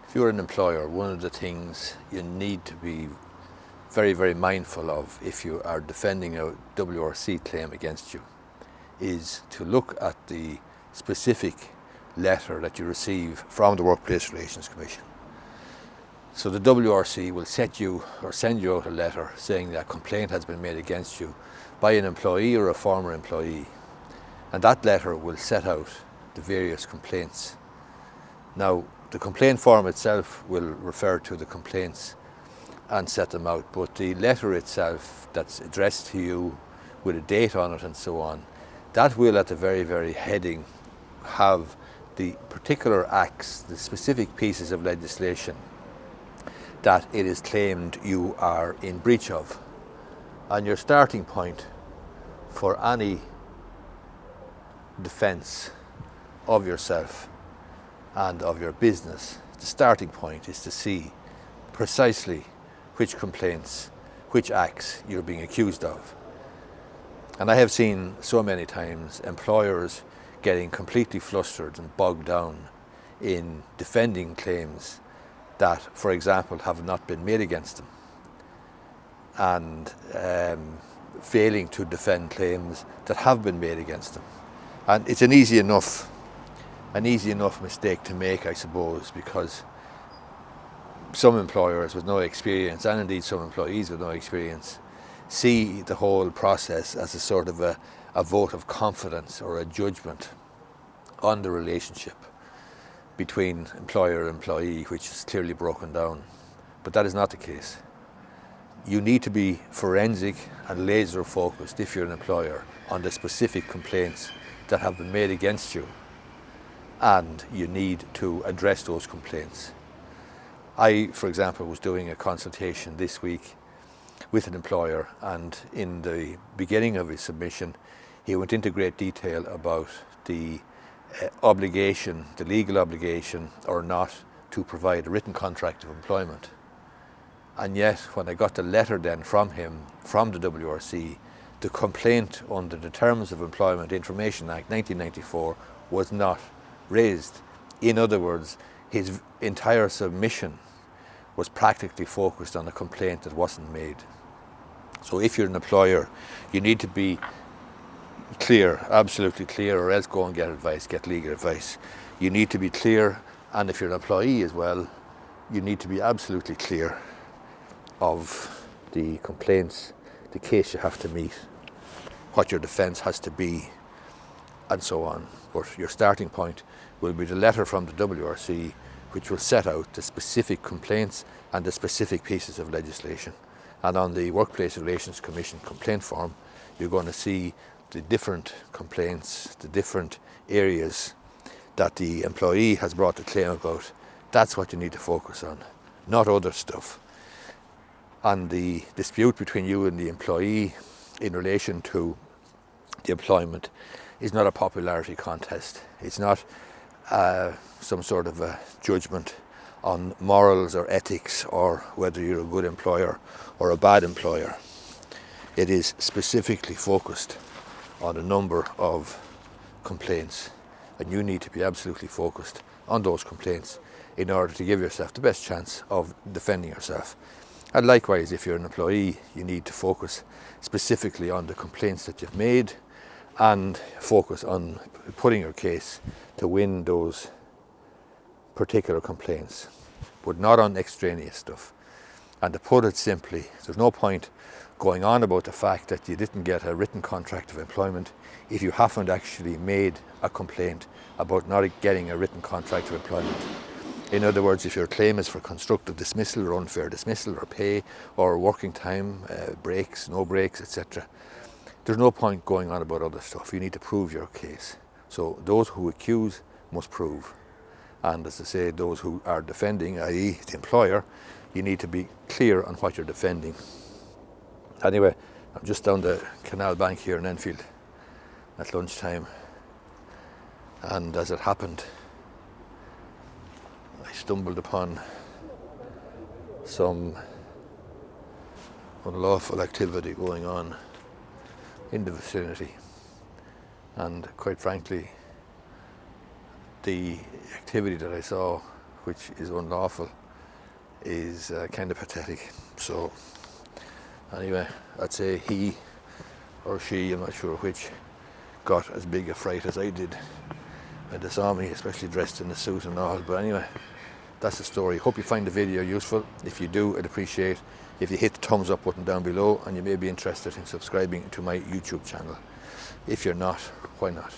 If you're an employer, one of the things you need to be very, very mindful of if you are defending a WRC claim against you is to look at the specific letter that you receive from the Workplace Relations Commission. So the WRC will set you or send you out a letter saying that a complaint has been made against you by an employee or a former employee, and that letter will set out the various complaints. Now, the complaint form itself will refer to the complaints and set them out, but the letter itself that's addressed to you with a date on it and so on, that will at the very, very heading have the particular acts, the specific pieces of legislation that it is claimed you are in breach of. And your starting point for any defence of yourself and of your business, the starting point is to see precisely which complaints, which acts you're being accused of. And I have seen so many times employers getting completely flustered and bogged down in defending claims that, for example, have not been made against them, and failing to defend claims that have been made against them. And it's an easy enough mistake to make, I suppose, because some employers with no experience, and indeed some employees with no experience, see the whole process as a sort of a vote of confidence or a judgment on the relationship between employer and employee, which is clearly broken down. But that is not the case. You need to be forensic and laser focused, if you're an employer, on the specific complaints that have been made against you, and you need to address those complaints. I, for example, was doing a consultation this week with an employer, and in the beginning of his submission he went into great detail about the obligation, the legal obligation or not, to provide a written contract of employment. And yet when I got the letter then from him, from the WRC, the complaint under the Terms of Employment Information Act 1994 was not raised. In other words, his entire submission was practically focused on a complaint that wasn't made. So if you're an employer, you need to be clear, absolutely clear, or else go and get advice, get legal advice. You need to be clear, and if you're an employee as well, you need to be absolutely clear of the complaints, the case you have to meet, what your defence has to be, and so on. But your starting point will be the letter from the WRC, which will set out the specific complaints and the specific pieces of legislation. And on the Workplace Relations Commission complaint form, you're going to see the different complaints, the different areas that the employee has brought the claim about. That's what you need to focus on, not other stuff. And the dispute between you and the employee in relation to the employment is not a popularity contest. It's not some sort of a judgment on morals or ethics or whether you're a good employer or a bad employer. It is specifically focused on a number of complaints, and you need to be absolutely focused on those complaints in order to give yourself the best chance of defending yourself. And likewise, if you're an employee, you need to focus specifically on the complaints that you've made and focus on putting your case to win those particular complaints, but not on extraneous stuff. And to put it simply, there's no point going on about the fact that you didn't get a written contract of employment if you haven't actually made a complaint about not getting a written contract of employment. In other words, if your claim is for constructive dismissal or unfair dismissal or pay or working time, breaks, no breaks, etc., there's no point going on about other stuff. You need to prove your case. So those who accuse must prove. And as I say, those who are defending, i.e. the employer, you need to be clear on what you're defending. Anyway, I'm just down the canal bank here in Enfield at lunchtime, and as it happened, I stumbled upon some unlawful activity going on in the vicinity, and quite frankly, the activity that I saw which is unlawful, is kind of pathetic. So anyway, I'd say he or she, I'm not sure which, got as big a fright as I did when they saw me, especially dressed in a suit and all. But anyway, that's the story. Hope you find the video useful. If you do, I'd appreciate if you hit the thumbs up button down below, and you may be interested in subscribing to my YouTube channel. If you're not, why not?